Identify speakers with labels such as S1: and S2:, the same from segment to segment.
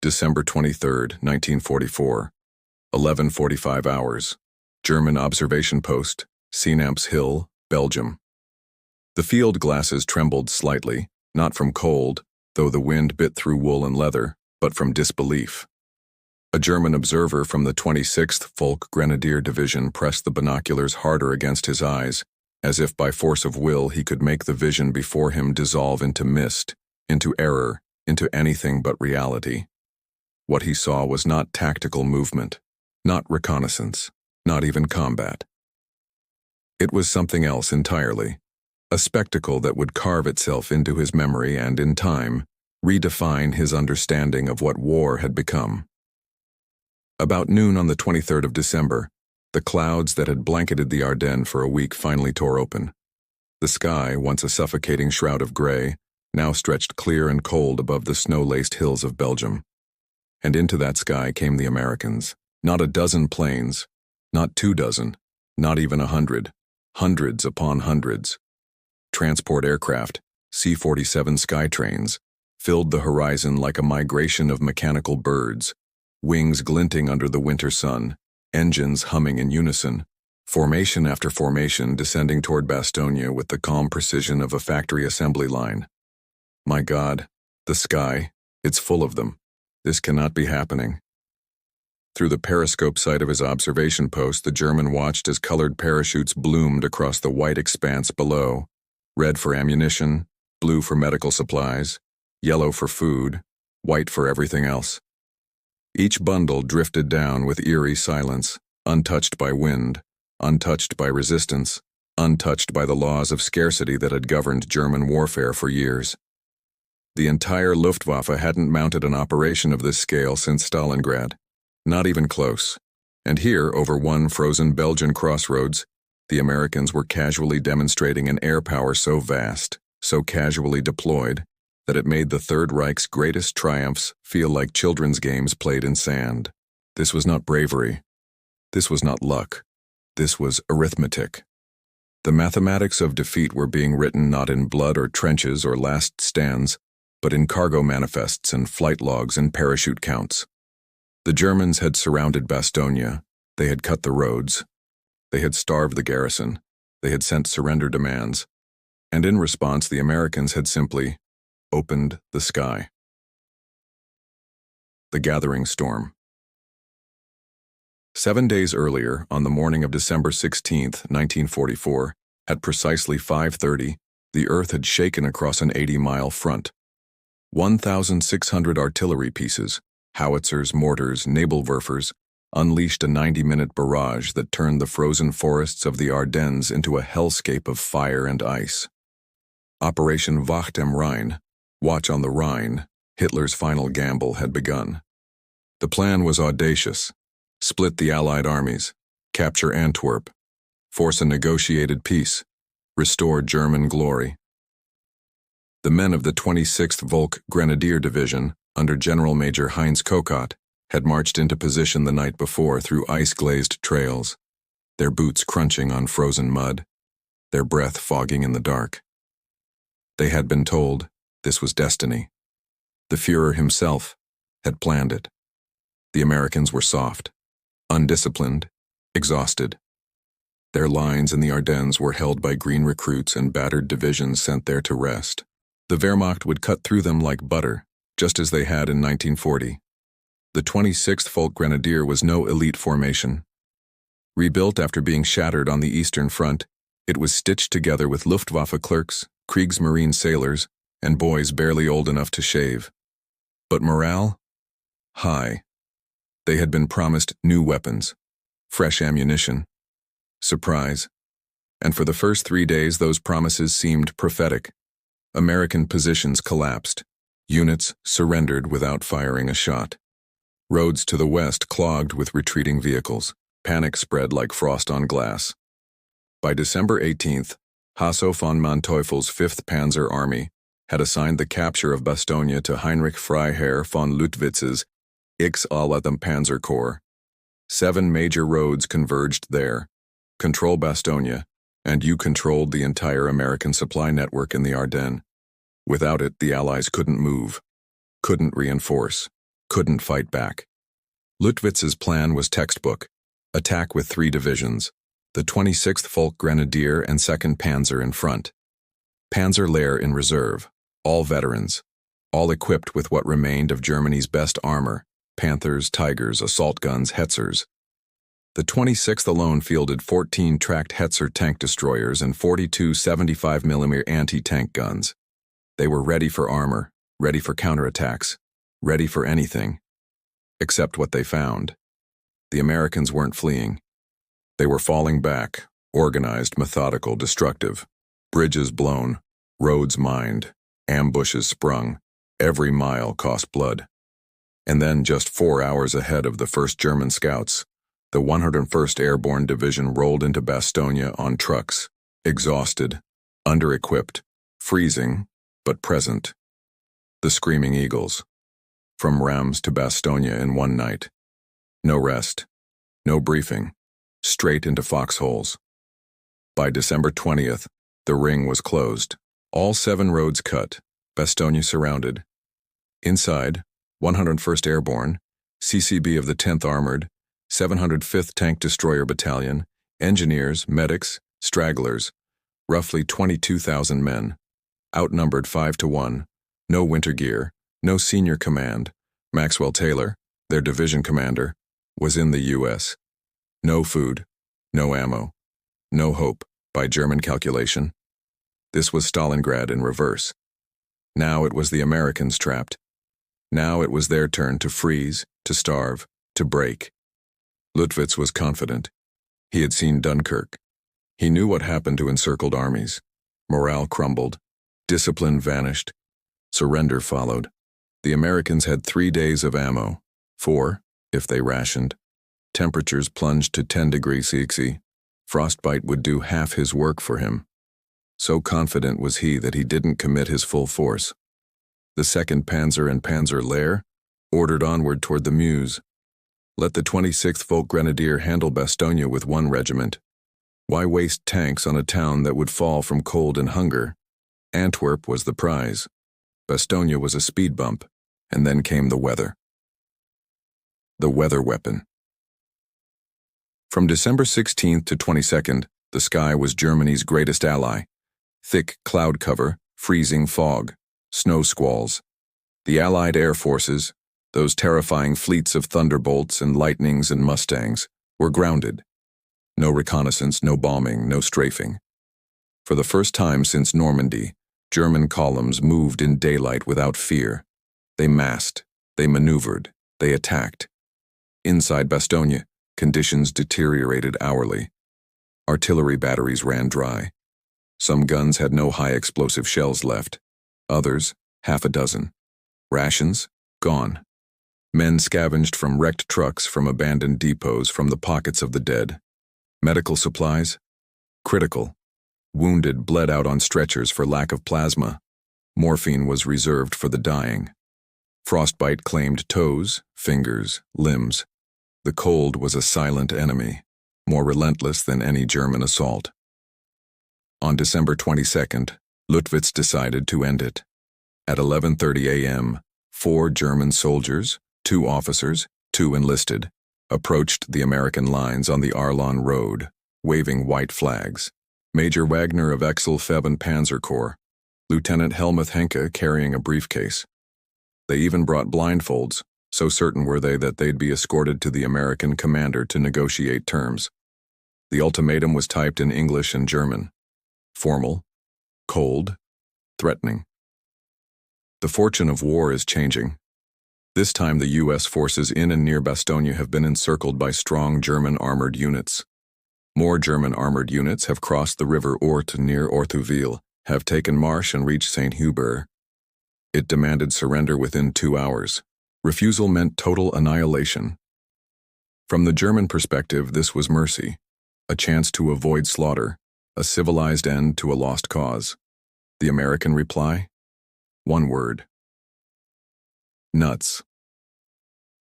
S1: December 23, 1944. 11:45 hours. German observation post, Seenamps Hill, Belgium. The field glasses trembled slightly, not from cold, though the wind bit through wool and leather, but from disbelief. A German observer from the 26th Volk Grenadier Division pressed the binoculars harder against his eyes, as if by force of will he could make the vision before him dissolve into mist, into error, into anything but reality. What he saw was not tactical movement, not reconnaissance, not even combat. It was something else entirely, a spectacle that would carve itself into his memory and, in time, redefine his understanding of what war had become. About noon on the 23rd of December, the clouds that had blanketed the Ardennes for a week finally tore open. The sky, once a suffocating shroud of gray, now stretched clear and cold above the snow-laced hills of Belgium. And into that sky came the Americans. Not a dozen planes, not 24, not even 100, hundreds upon hundreds. Transport aircraft, C-47 Skytrains, filled the horizon like a migration of mechanical birds, wings glinting under the winter sun, engines humming in unison, formation after formation descending toward Bastogne with the calm precision of a factory assembly line. My God, the sky, it's full of them. This cannot be happening. Through the periscope sight of his observation post, the German watched as colored parachutes bloomed across the white expanse below, red for ammunition, blue for medical supplies, yellow for food, white for everything else. Each bundle drifted down with eerie silence, untouched by wind, untouched by resistance, untouched by the laws of scarcity that had governed German warfare for years. The entire Luftwaffe hadn't mounted an operation of this scale since Stalingrad, not even close. And here, over one frozen Belgian crossroads, the Americans were casually demonstrating an air power so vast, so casually deployed, that it made the Third Reich's greatest triumphs feel like children's games played in sand. This was not bravery. This was not luck. This was arithmetic. The mathematics of defeat were being written not in blood or trenches or last stands, but in cargo manifests and flight logs and parachute counts. The Germans had surrounded Bastogne. They had cut the roads. They had starved the garrison. They had sent surrender demands. And in response, the Americans had simply opened the sky. The gathering storm. 7 days earlier, on the morning of December 16, 1944, at precisely 5:30, the earth had shaken across an 80-mile front. 1,600 artillery pieces, howitzers, mortars, Nebelwerfers, unleashed a 90-minute barrage that turned the frozen forests of the Ardennes into a hellscape of fire and ice. Operation Wacht am Rhein, Watch on the Rhine, Hitler's final gamble, had begun. The plan was audacious: split the Allied armies, capture Antwerp, force a negotiated peace, restore German glory. The men of the 26th Volk Grenadier Division, under General Major Heinz Kokott, had marched into position the night before through ice-glazed trails, their boots crunching on frozen mud, their breath fogging in the dark. They had been told this was destiny. The Führer himself had planned it. The Americans were soft, undisciplined, exhausted. Their lines in the Ardennes were held by green recruits and battered divisions sent there to rest. The Wehrmacht would cut through them like butter, just as they had in 1940. The 26th Volk Grenadier was no elite formation. Rebuilt after being shattered on the Eastern Front, it was stitched together with Luftwaffe clerks, Kriegsmarine sailors, and boys barely old enough to shave. But morale? High. They had been promised new weapons, fresh ammunition, surprise. And for the first 3 days, those promises seemed prophetic. American positions collapsed. Units surrendered without firing a shot. Roads to the west clogged with retreating vehicles. Panic spread like frost on glass. By December 18th, Hasso von Manteuffel's 5th Panzer Army had assigned the capture of Bastogne to Heinrich Freiherr von Luttwitz's X-Alatham Panzer Corps. 7 major roads converged there. Control Bastogne, and you controlled the entire American supply network in the Ardennes. Without it, the Allies couldn't move, couldn't reinforce, couldn't fight back. Luttwitz's plan was textbook: attack with 3 divisions, the 26th Folk Grenadier and 2nd Panzer in front. Panzer Lehr in reserve, all veterans, all equipped with what remained of Germany's best armor: Panthers, Tigers, assault guns, Hetzers. The 26th alone fielded 14 tracked Hetzer tank destroyers and 42 75mm anti-tank guns. They were ready for armor, ready for counterattacks, ready for anything. Except what they found. The Americans weren't fleeing. They were falling back, organized, methodical, destructive. Bridges blown, roads mined, ambushes sprung. Every mile cost blood. And then, just 4 hours ahead of the first German scouts, the 101st Airborne Division rolled into Bastogne on trucks, exhausted, under-equipped, freezing, but present. The Screaming Eagles. From Rams to Bastogne in one night. No rest, no briefing, straight into foxholes. By December 20th, the ring was closed, all 7 roads cut, Bastogne surrounded. Inside, 101st Airborne, CCB of the 10th Armored, 705th Tank Destroyer Battalion, engineers, medics, stragglers, roughly 22,000 men, outnumbered 5-1, no winter gear, no senior command. Maxwell Taylor, their division commander, was in the U.S. No food, no ammo, no hope, by German calculation. This was Stalingrad in reverse. Now it was the Americans trapped. Now it was their turn to freeze, to starve, to break. Luttwitz was confident. He had seen Dunkirk. He knew what happened to encircled armies. Morale crumbled. Discipline vanished. Surrender followed. The Americans had 3 days of ammo. 4, if they rationed. Temperatures plunged to 10 degrees Celsius. Frostbite would do half his work for him. So confident was he that he didn't commit his full force. The 2nd Panzer and Panzer Lehr ordered onward toward the Meuse. Let the 26th Folk Grenadier handle Bastogne with 1 regiment. Why waste tanks on a town that would fall from cold and hunger? Antwerp was the prize. Bastogne was a speed bump, and then came the weather. The weather weapon. From December 16th to 22nd, the sky was Germany's greatest ally. Thick cloud cover, freezing fog, snow squalls. The Allied air forces, those terrifying fleets of Thunderbolts and Lightnings and Mustangs, were grounded. No reconnaissance, no bombing, no strafing. For the first time since Normandy, German columns moved in daylight without fear. They massed, they maneuvered, they attacked. Inside Bastogne, conditions deteriorated hourly. Artillery batteries ran dry. Some guns had no high-explosive shells left. Others, half a dozen. Rations, gone. Men scavenged from wrecked trucks, from abandoned depots, from the pockets of the dead. Medical supplies, critical. Wounded bled out on stretchers for lack of plasma. Morphine was reserved for the dying. Frostbite claimed toes, fingers, limbs. The cold was a silent enemy, more relentless than any German assault. On December 22nd, Luttwitz decided to end it. At 11:30 a.m., 4 German soldiers, 2 officers, 2 enlisted, approached the American lines on the Arlon Road, waving white flags. Major Wagner of Exel-Feben Panzer Corps, Lieutenant Helmuth Henke carrying a briefcase. They even brought blindfolds, so certain were they that they'd be escorted to the American commander to negotiate terms. The ultimatum was typed in English and German. Formal, cold, threatening. The fortune of war is changing. This time the U.S. forces in and near Bastogne have been encircled by strong German armored units. More German armored units have crossed the river Ourthe near Orthouville, have taken Marche and reached St. Hubert. It demanded surrender within 2 hours. Refusal meant total annihilation. From the German perspective, this was mercy, a chance to avoid slaughter, a civilized end to a lost cause. The American reply? 1 word. Nuts.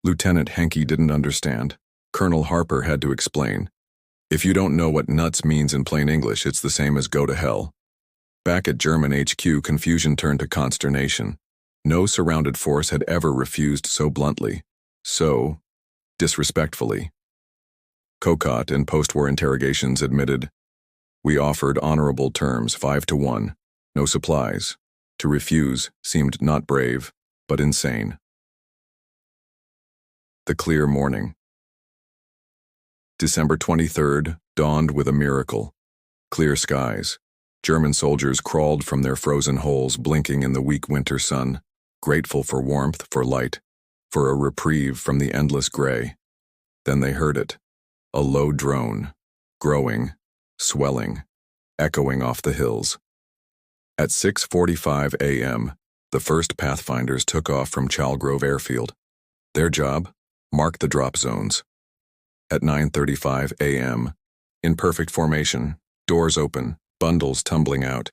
S1: Lieutenant Henke didn't understand. Colonel Harper had to explain. If you don't know what nuts means in plain English, it's the same as go to hell. Back at German HQ, confusion turned to consternation. No surrounded force had ever refused so bluntly, so disrespectfully. Kokot in post-war interrogations admitted, "We offered honorable terms 5-1, no supplies. To refuse seemed not brave, but insane." The clear morning. December 23rd dawned with a miracle. Clear skies. German soldiers crawled from their frozen holes, blinking in the weak winter sun, grateful for warmth, for light, for a reprieve from the endless gray. Then they heard it. A low drone, growing, swelling, echoing off the hills. At 6:45 a.m., the first Pathfinders took off from Chalgrove Airfield. Their job? Mark the drop zones. At 9:35 a.m., in perfect formation, doors open, bundles tumbling out,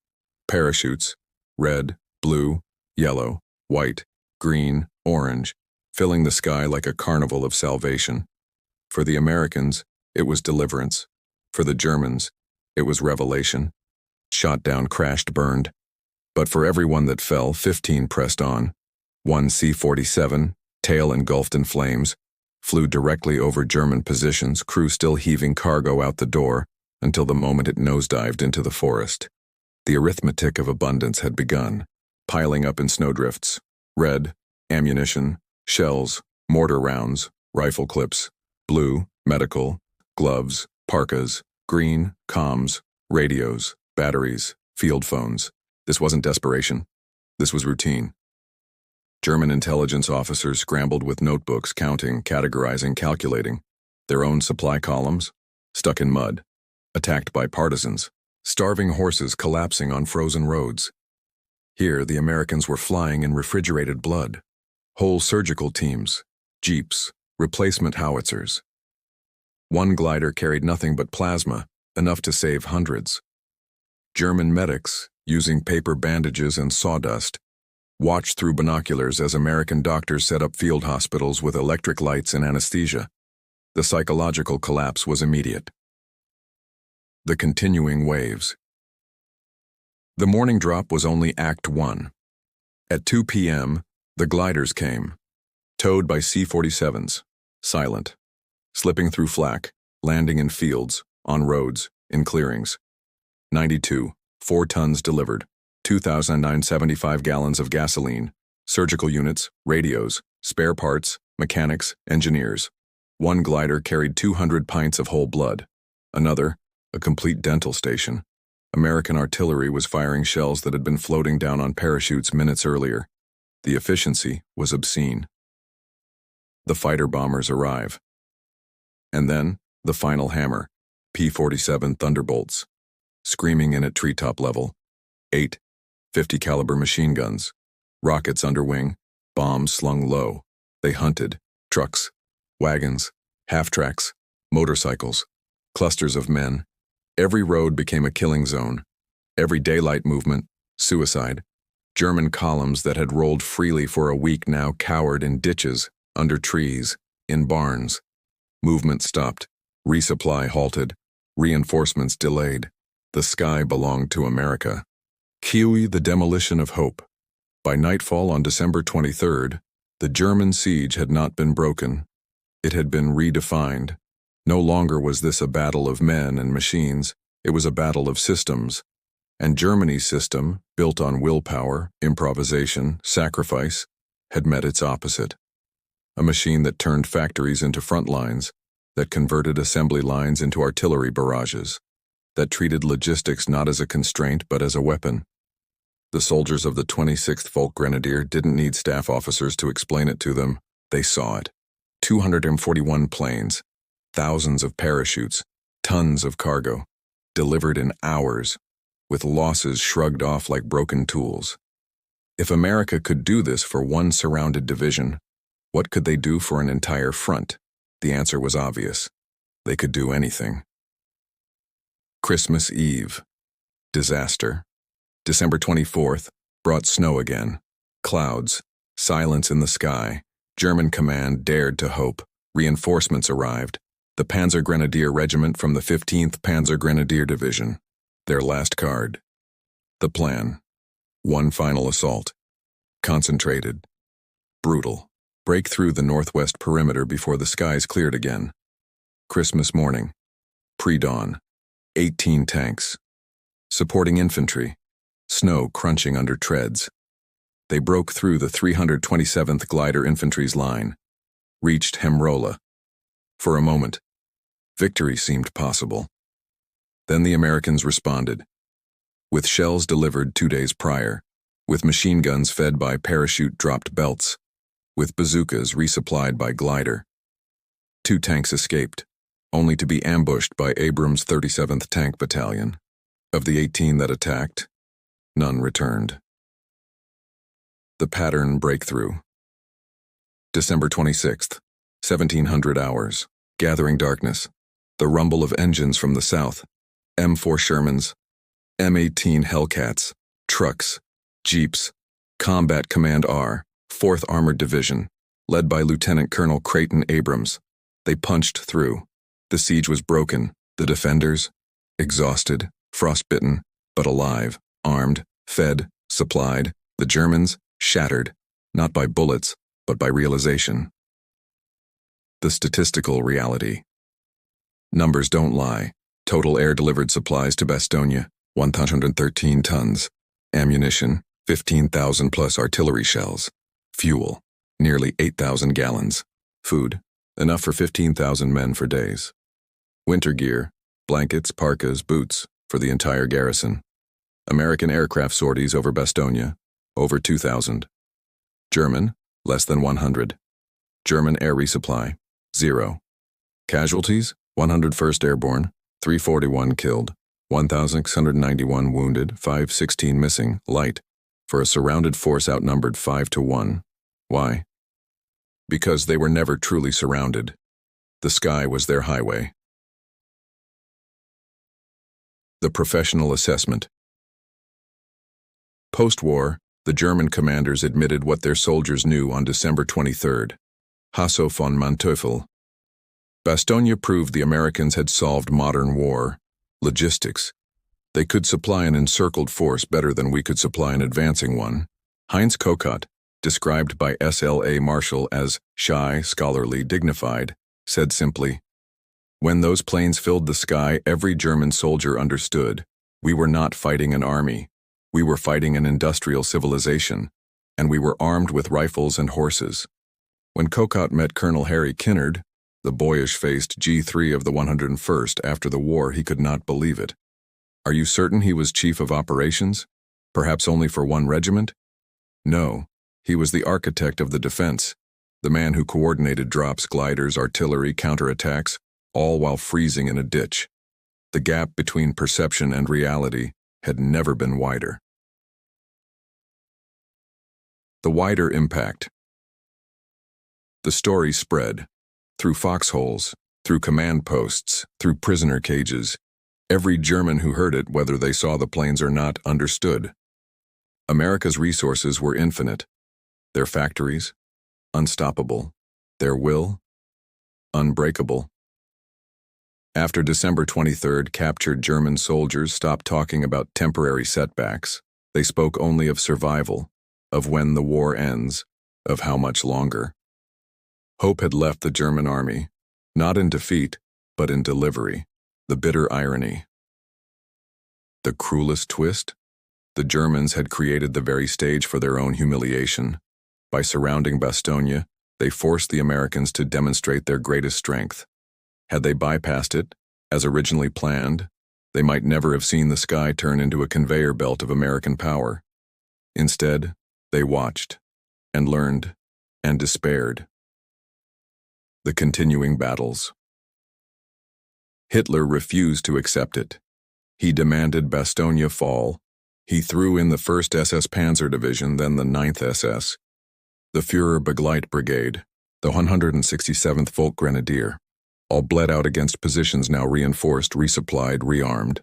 S1: parachutes, red, blue, yellow, white, green, orange, filling the sky like a carnival of salvation. For the Americans, it was deliverance. For the Germans, it was revelation. Shot down, crashed, burned. But for every one that fell, 15 pressed on. One C-47, tail engulfed in flames, flew directly over German positions, crew still heaving cargo out the door, until the moment it nosedived into the forest. The arithmetic of abundance had begun, piling up in snowdrifts. Red, ammunition, shells, mortar rounds, rifle clips. Blue, medical, gloves, parkas. Green, comms, radios, batteries, field phones. This wasn't desperation. This was routine. German intelligence officers scrambled with notebooks, counting, categorizing, calculating. Their own supply columns, stuck in mud, attacked by partisans, starving horses collapsing on frozen roads. Here, the Americans were flying in refrigerated blood. Whole surgical teams, jeeps, replacement howitzers. One glider carried nothing but plasma, enough to save hundreds. German medics, using paper bandages and sawdust, watched through binoculars as American doctors set up field hospitals with electric lights and anesthesia. The psychological collapse was immediate. The continuing waves. The morning drop was only Act 1. At 2 p.m., the gliders came, towed by C-47s, silent, slipping through flak, landing in fields, on roads, in clearings. 92, 4 tons delivered, 2,975 gallons of gasoline, surgical units, radios, spare parts, mechanics, engineers. One glider carried 200 pints of whole blood. Another, a complete dental station. American artillery was firing shells that had been floating down on parachutes minutes earlier. The efficiency was obscene. The fighter bombers arrive. And then, the final hammer, P-47 Thunderbolts. Screaming in at treetop level. 8 50 caliber machine guns. Rockets under wing, bombs slung low. They hunted, trucks, wagons, half-tracks, motorcycles, clusters of men. Every road became a killing zone. Every daylight movement, suicide. German columns that had rolled freely for a week now cowered in ditches, under trees, in barns. Movement stopped. Resupply halted. Reinforcements delayed. The sky belonged to America. Kiwi, the demolition of hope. By nightfall on December 23rd, the German siege had not been broken. It had been redefined. No longer was this a battle of men and machines, it was a battle of systems. And Germany's system, built on willpower, improvisation, sacrifice, had met its opposite. A machine that turned factories into front lines, that converted assembly lines into artillery barrages, that treated logistics not as a constraint but as a weapon. The soldiers of the 26th Folk Grenadier didn't need staff officers to explain it to them. They saw it. 241 planes, thousands of parachutes, tons of cargo, delivered in hours, with losses shrugged off like broken tools. If America could do this for one surrounded division, what could they do for an entire front? The answer was obvious. They could do anything. Christmas Eve. Disaster. December 24th brought snow again. Clouds. Silence in the sky. German command dared to hope. Reinforcements arrived. The Panzer Grenadier Regiment from the 15th Panzer Grenadier Division. Their last card. The plan. One final assault. Concentrated. Brutal. Break through the northwest perimeter before the skies cleared again. Christmas morning. Pre-dawn. 18 tanks. Supporting infantry. Snow crunching under treads. They broke through the 327th Glider Infantry's line. Reached Hemrola. For a moment, victory seemed possible. Then the Americans responded. With shells delivered 2 days prior, with machine guns fed by parachute-dropped belts, with bazookas resupplied by glider. 2 tanks escaped, only to be ambushed by Abrams' 37th Tank Battalion. Of the 18 that attacked, none returned. The pattern breakthrough. December 26th, 1700 hours. Gathering darkness. The rumble of engines from the south. M4 Shermans, M18 Hellcats, trucks, jeeps, Combat Command R, 4th Armored Division, led by Lieutenant Colonel Creighton Abrams. They punched through. The siege was broken. The defenders, exhausted, frostbitten, but alive, armed, fed, supplied. The Germans, shattered, not by bullets, but by realization. The statistical reality. Numbers don't lie. Total air-delivered supplies to Bastogne, 113 tons. Ammunition, 15,000 plus artillery shells. Fuel, nearly 8,000 gallons. Food, enough for 15,000 men for days. Winter gear, blankets, parkas, boots, for the entire garrison. American aircraft sorties over Bastogne, over 2,000. German, less than 100. German air resupply, 0. Casualties, 101st Airborne, 341 killed, 1,691 wounded, 516 missing, light, for a surrounded force outnumbered 5-1. Why? Because they were never truly surrounded. The sky was their highway. The professional assessment. Post-war, the German commanders admitted what their soldiers knew on December 23rd. Hasso von Manteuffel. Bastogne proved the Americans had solved modern war. Logistics. They could supply an encircled force better than we could supply an advancing one. Heinz Kokot, described by SLA Marshall as shy, scholarly, dignified, said simply, "When those planes filled the sky, every German soldier understood. We were not fighting an army. We were fighting an industrial civilization, and we were armed with rifles and horses." When Kokot met Colonel Harry Kinnard, the boyish-faced G3 of the 101st after the war, he could not believe it. Are you certain he was chief of operations? Perhaps only for one regiment? No, he was the architect of the defense, the man who coordinated drops, gliders, artillery, counterattacks, all while freezing in a ditch. The gap between perception and reality had never been wider. The wider impact. The story spread. Through foxholes, through command posts, through prisoner cages. Every German who heard it, whether they saw the planes or not, understood. America's resources were infinite. Their factories, unstoppable. Their will, unbreakable. After December 23rd, captured German soldiers stopped talking about temporary setbacks. They spoke only of survival, of when the war ends, of how much longer. Hope had left the German army, not in defeat, but in delivery. The bitter irony. The cruelest twist? The Germans had created the very stage for their own humiliation. By surrounding Bastogne, they forced the Americans to demonstrate their greatest strength. Had they bypassed it, as originally planned, they might never have seen the sky turn into a conveyor belt of American power. Instead, they watched, and learned, and despaired. The continuing battles. Hitler refused to accept it. He demanded Bastogne fall. He threw in the 1st SS Panzer Division, then the 9th SS, the Führer Begleit Brigade, the 167th Volk Grenadier, all bled out against positions now reinforced, resupplied, rearmed.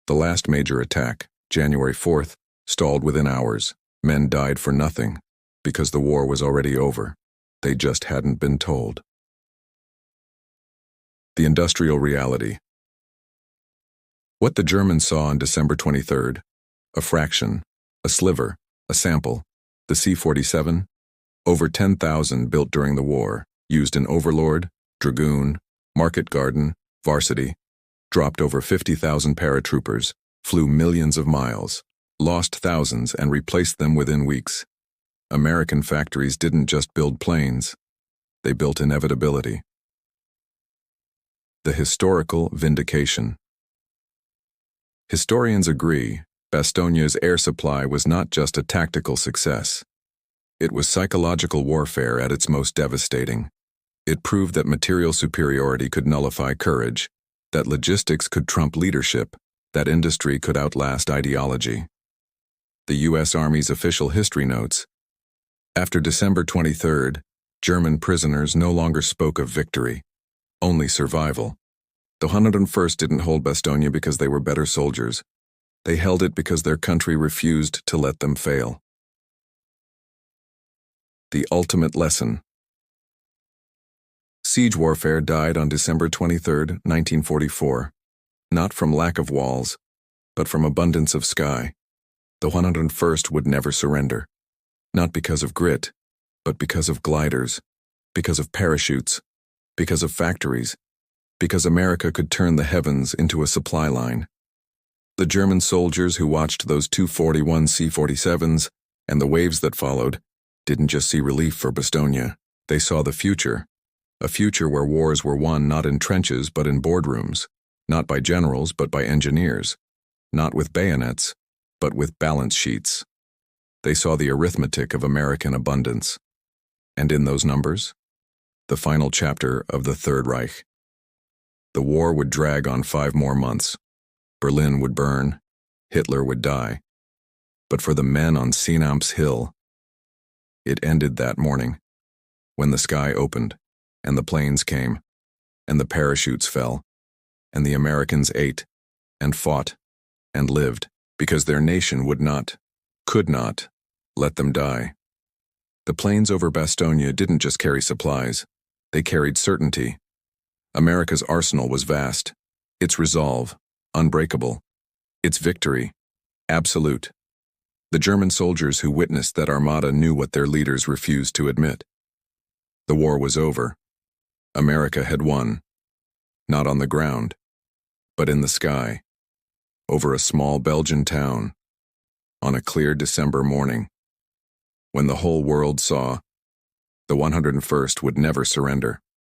S1: The last major attack, January 4th, stalled within hours. Men died for nothing, because the war was already over. They just hadn't been told. The industrial reality. What the Germans saw on December 23rd, a fraction, a sliver, a sample, The C-47? Over 10,000 built during the war, used in Overlord, Dragoon, Market Garden, Varsity, dropped over 50,000 paratroopers, flew millions of miles, lost thousands and replaced them within weeks. American factories didn't just build planes, they built inevitability. The historical vindication. Historians agree Bastogne's air supply was not just a tactical success. It was psychological warfare at its most devastating. It proved that material superiority could nullify courage, that logistics could trump leadership, that industry could outlast ideology. The U.S. Army's official history notes, after December 23rd, German prisoners no longer spoke of victory, only survival. The 101st didn't hold Bastogne because they were better soldiers. They held it because their country refused to let them fail. The ultimate lesson. Siege warfare died on December 23, 1944, not from lack of walls, but from abundance of sky. The 101st would never surrender, not because of grit, but because of gliders, because of parachutes, because of factories, because America could turn the heavens into a supply line. The German soldiers who watched those 241 C-47s and the waves that followed didn't just see relief for Bastogne. They saw the future, a future where wars were won not in trenches but in boardrooms, not by generals but by engineers, not with bayonets, but with balance sheets. They saw the arithmetic of American abundance. And in those numbers, the final chapter of the Third Reich. The war would drag on 5 more months. Berlin would burn. Hitler would die. But for the men on Sinamp's Hill, it ended that morning, when the sky opened, and the planes came, and the parachutes fell, and the Americans ate, and fought, and lived, because their nation would not, could not, let them die. The planes over Bastogne didn't just carry supplies, they carried certainty. America's arsenal was vast, its resolve, unbreakable, its victory, absolute. The German soldiers who witnessed that armada knew what their leaders refused to admit. The war was over. America had won, not on the ground, but in the sky, over a small Belgian town, on a clear December morning, when the whole world saw the 101st would never surrender.